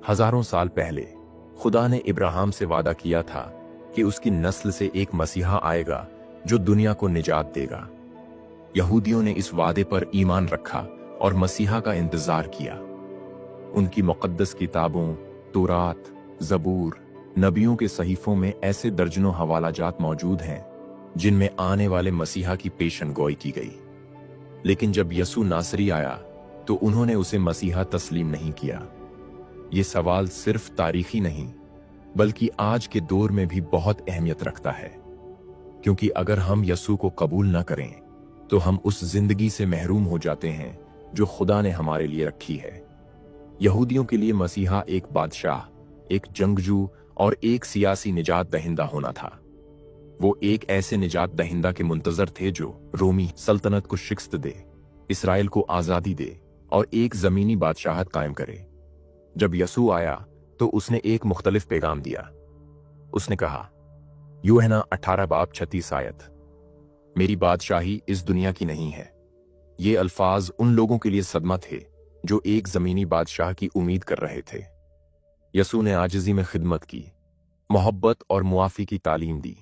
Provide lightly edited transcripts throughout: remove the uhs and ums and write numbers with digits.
हजारों साल पहले खुदा ने इब्राहिम से वादा किया था कि उसकी नस्ल से एक मसीहा आएगा जो दुनिया को निजात देगा। यहूदियों ने इस वादे पर ईमान रखा और मसीहा का इंतजार किया। उनकी मुक़द्दस किताबों तौरात, ज़बूर, नबियों के सहीफों में ऐसे दर्जनों हवालाजात मौजूद हैं जिनमें आने वाले मसीहा की पेशन गोई की गई। लेकिन जब यसू नासरी आया तो उन्होंने उसे मसीहा तस्लीम नहीं किया। ये सवाल सिर्फ तारीखी नहीं बल्कि आज के दौर में भी बहुत अहमियत रखता है, क्योंकि अगर हम यसू को कबूल न करें तो हम उस जिंदगी से महरूम हो जाते हैं जो खुदा ने हमारे लिए रखी है। यहूदियों के लिए मसीहा एक बादशाह, एक जंगजू और एक सियासी निजात दहिंदा होना था। वो एक ऐसे निजात दहिंदा के मुंतजर थे जो रोमी सल्तनत को शिकस्त दे, इसराइल को आजादी दे और एक जमीनी बादशाहत कायम करे। जब यसू आया तो उसने एक मुख्तलिफ पैगाम दिया। उसने कहा, यूहन्ना 18:36 आयत, मेरी बादशाही इस दुनिया की नहीं है। ये अल्फाज उन लोगों के लिए सदमा थे जो एक जमीनी बादशाह की उम्मीद कर रहे थे। यसू ने आजिज़ी में खिदमत की, मोहब्बत और मुआफ़ी की तालीम दी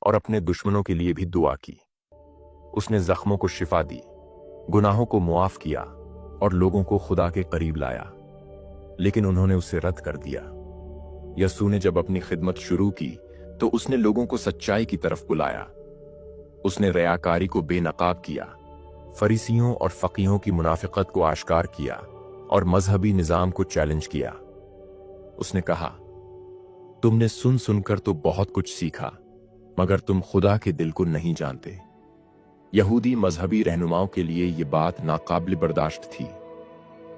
और अपने दुश्मनों के लिए भी दुआ की। उसने जख्मों को शिफा दी, गुनाहों को मुआफ किया और लोगों को खुदा के करीब लाया। लेकिन उन्होंने उसे रद्द कर दिया। यसू ने जब अपनी खिदमत शुरू की तो उसने लोगों को सच्चाई की तरफ बुलाया। उसने रियाकारी को बेनकाब किया, फरीसियों और फकीहों की मुनाफिकत को आश्कार किया और मजहबी निजाम को चैलेंज किया। उसने कहा, तुमने सुन सुनकर तो बहुत कुछ सीखा, मगर तुम खुदा के दिल को नहीं जानते। यहूदी मजहबी रहनुमाओं के लिए ये बात नाकाबिल बर्दाश्त थी।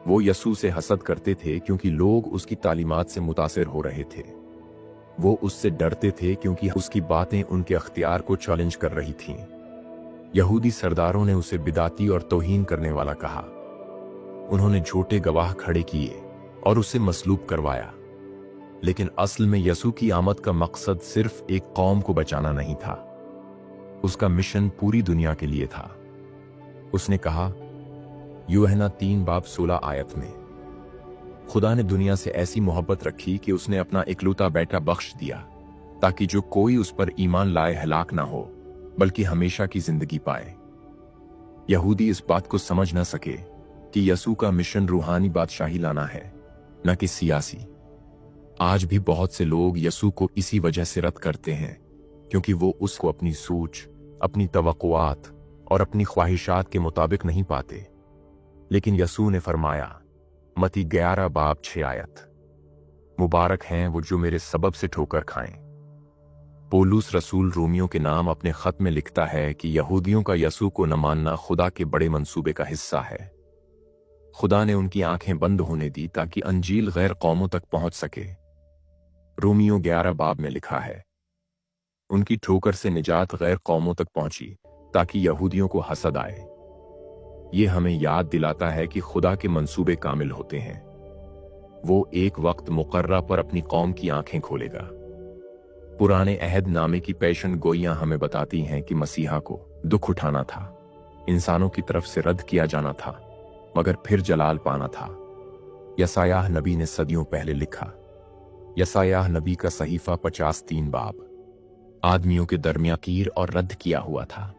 वो यसू से हसद करते थे क्योंकि लोग उसकी तालीमात से मुतासिर हो रहे थे। वो उससे डरते थे क्योंकि उसकी बातें उनके अख्तियार को चैलेंज कर रही थीं। यहूदी सरदारों ने उसे बिदाती और तौहीन करने वाला कहा। उन्होंने झूठे गवाह खड़े किए और उसे मसलूब करवाया। लेकिन असल में यसू की आमद का मकसद सिर्फ एक कौम को बचाना नहीं था, उसका मिशन पूरी दुनिया के लिए था। उसने कहा, यूहन्ना 3:16 आयत में, खुदा ने दुनिया से ऐसी मोहब्बत रखी कि उसने अपना इकलौता बेटा बख्श दिया ताकि जो कोई उस पर ईमान लाए हलाक ना हो बल्कि हमेशा की जिंदगी पाए। यहूदी इस बात को समझ न सके कि यसू का मिशन रूहानी बादशाही लाना है, न कि सियासी। आज भी बहुत से लोग यसू को इसी वजह से रद्द करते हैं क्योंकि वो उसको अपनी सोच, अपनी तवक्कुआत और अपनी ख्वाहिशात के मुताबिक नहीं पाते। लेकिन यसू ने फरमाया, मती 11:6 आयत, मुबारक हैं वो जो मेरे सबब से ठोकर खाएं। पौलुस रसूल रोमियों के नाम अपने खत में लिखता है कि यहूदियों का यसू को न मानना खुदा के बड़े मंसूबे का हिस्सा है। खुदा ने उनकी आंखें बंद होने दी ताकि अंजील गैर कौमों तक पहुंच सके। रोमियो 11 बाब में लिखा है, उनकी ठोकर से निजात गैर कौमों तक पहुंची ताकि यहूदियों को हसद आए। ये हमें याद दिलाता है कि खुदा के मंसूबे कामिल होते हैं। वो एक वक्त मुकर्रा पर अपनी कौम की आंखें खोलेगा। पुराने अहद नामे की पेशन गोइयां हमें बताती हैं कि मसीहा को दुख उठाना था, इंसानों की तरफ से रद्द किया जाना था, मगर फिर जलाल पाना था। यसायाह नबी ने सदियों पहले लिखा। यसायाह नबी का सहीफा 53 बाब आदमियों के दरमिया कीर और रद्द किया हुआ था।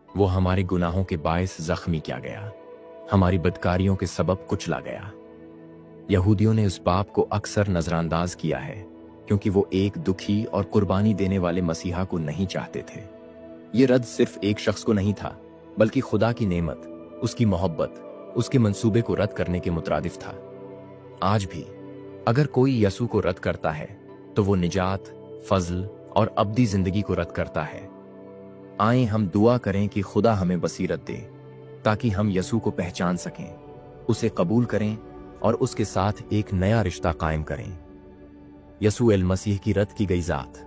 वो हमारे गुनाहों के बायस जख्मी किया गया, हमारी बदकारियों के सबब कुचला गया। यहूदियों ने इस बाप को अक्सर नजरअंदाज किया है क्योंकि वो एक दुखी और कुर्बानी देने वाले मसीहा को नहीं चाहते थे। ये रद्द सिर्फ एक शख्स को नहीं था बल्कि खुदा की नेमत, उसकी मोहब्बत, उसके मंसूबे को रद्द करने के मुतरादिफ था। आज भी अगर कोई यसू को रद्द करता है तो वो निजात, फजल और अब्दी जिंदगी को रद्द करता है। आए हम दुआ करें कि खुदा हमें बसीरत दे ताकि हम यसू को पहचान सकें, उसे कबूल करें और उसके साथ एक नया रिश्ता कायम करें। यसू एल मसीह की रद्द की गई जात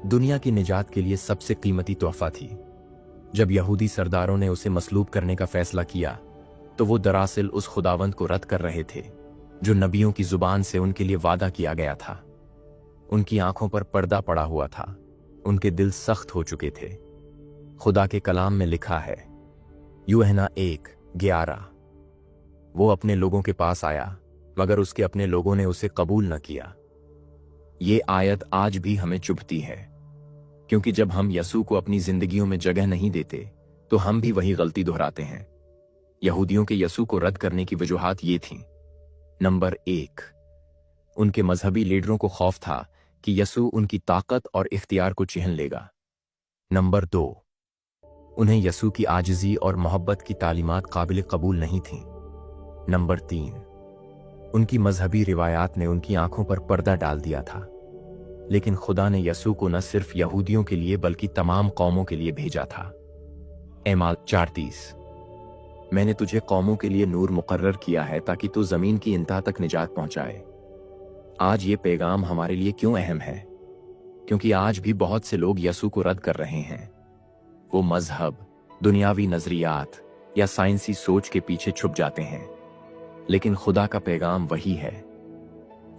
दुनिया की निजात के लिए सबसे कीमती तोहफा थी। जब यहूदी सरदारों ने उसे मसलूब करने का फैसला किया तो वो दरअसल उस खुदावंद को रद्द कर रहे थे जो नबियों की जुबान से उनके लिए वादा किया गया था। उनकी आंखों पर पर्दा पड़ा हुआ था, उनके दिल सख्त हो चुके थे। खुदा के कलाम में लिखा है, यूहन्ना 1:11, वो अपने लोगों के पास आया मगर उसके अपने लोगों ने उसे कबूल न किया। ये आयत आज भी हमें चुभती है, क्योंकि जब हम यसू को अपनी जिंदगियों में जगह नहीं देते तो हम भी वही गलती दोहराते हैं। यहूदियों के यसू को रद्द करने की वजूहात ये थीं। नंबर 1, उनके मजहबी लीडरों को खौफ था कि यसू उनकी ताकत और इख्तियार को छीन लेगा। नंबर 2, उन्हें यसू की आजिज़ी और मोहब्बत की तालीमात काबिल कबूल नहीं थीं। नंबर 3, उनकी मजहबी रिवायात ने उनकी आंखों पर पर्दा डाल दिया था। लेकिन खुदा ने यसू को न सिर्फ यहूदियों के लिए बल्कि तमाम कौमों के लिए भेजा था। एमाल 4:30, मैंने तुझे कौमों के लिए नूर मुकर्रर किया है ताकि तू जमीन की इंतहा तक निजात पहुंचाए। आज ये पैगाम हमारे लिए क्यों अहम है? क्योंकि आज भी बहुत से लोग यसू को रद्द कर रहे हैं। वो मजहब, दुनियावी नजरियात या साइंसी सोच के पीछे छुप जाते हैं। लेकिन खुदा का पैगाम वही है।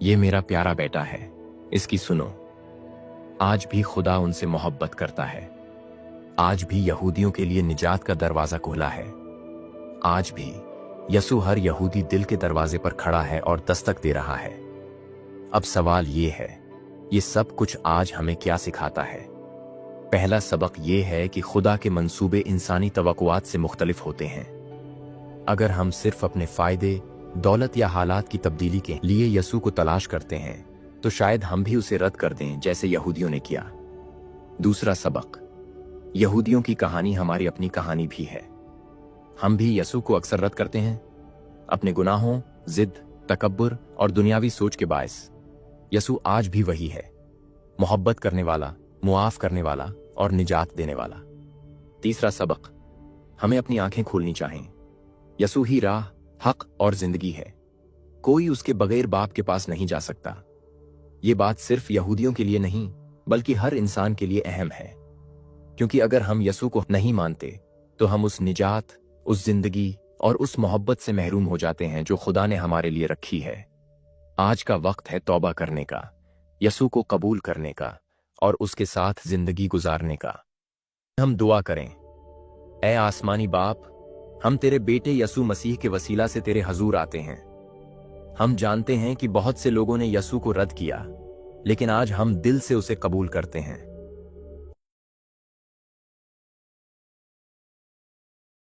ये मेरा प्यारा बेटा है, इसकी सुनो। आज भी खुदा उनसे मोहब्बत करता है। आज भी यहूदियों के लिए निजात का दरवाजा खोला है। आज भी यसू हर यहूदी दिल के दरवाजे पर खड़ा है और दस्तक दे रहा है। अब सवाल ये है, ये सब कुछ आज हमें क्या सिखाता है? पहला सबक ये है कि खुदा के मंसूबे इंसानी तवक्कुआत से मुख्तलिफ होते हैं। अगर हम सिर्फ अपने फायदे, दौलत या हालात की तब्दीली के लिए यसू को तलाश करते हैं तो शायद हम भी उसे रद्द कर दें, जैसे यहूदियों ने किया। दूसरा सबक, यहूदियों की कहानी हमारी अपनी कहानी भी है। हम भी यसू को अक्सर रद्द करते हैं, अपने गुनाहों, जिद, तकब्बुर और दुनियावी सोच के बायस। यसू आज भी वही है, मोहब्बत करने वाला, मुआफ करने वाला और निजात देने वाला। तीसरा सबक, हमें अपनी आंखें खोलनी चाहिए। यसू ही राह, हक और जिंदगी है। कोई उसके बगैर बाप के पास नहीं जा सकता। ये बात सिर्फ यहूदियों के लिए नहीं बल्कि हर इंसान के लिए अहम है, क्योंकि अगर हम यसू को नहीं मानते तो हम उस निजात, उस जिंदगी और उस मोहब्बत से महरूम हो जाते हैं जो खुदा ने हमारे लिए रखी है। आज का वक्त है तौबा करने का, यसू को कबूल करने का और उसके साथ जिंदगी गुजारने का। हम दुआ करें। ऐ आसमानी बाप, हम तेरे बेटे यसू मसीह के वसीला से तेरे हजूर आते हैं। हम जानते हैं कि बहुत से लोगों ने यसू को रद्द किया, लेकिन आज हम दिल से उसे कबूल करते हैं।